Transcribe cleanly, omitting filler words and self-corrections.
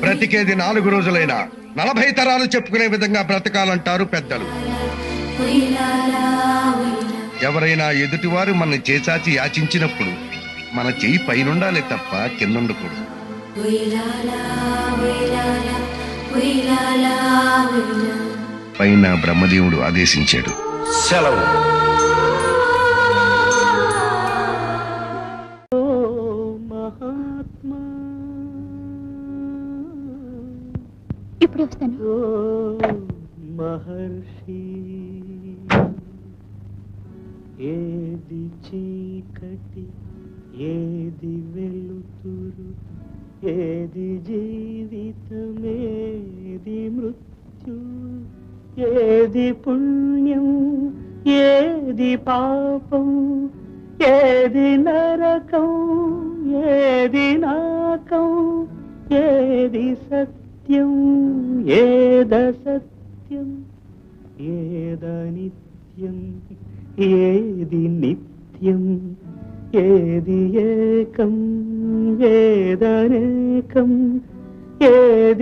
బ్రతికేది 4 రోజులైనా 40 తరాలు చెప్పుకునే విధంగా బ్రతకాలంటారు పెద్దలు. ఎవరైనా ఎదుటివారు మన చేచాచి యాచించినప్పుడు మన చెయ్యి పైనుండాలి తప్ప కిందుండకూడదు. పైన బ్రహ్మదేవుడు ఆదేశించాడు. సెలవు. ఇప్పుడు వస్తాను. మహర్షి ఏది చీకటి, ఏది వెలుతురు, ఏది జీవితమేది మృత్యు, ఏది పుణ్యం ఏది పాపం, ఏది నరకం ఏది నాకం, ఏది సత్యం ఏదసత్యం, ఏదనిత్యం ఏది నిత్యం, ఏది ఏకం ఏదనేకం, ఏది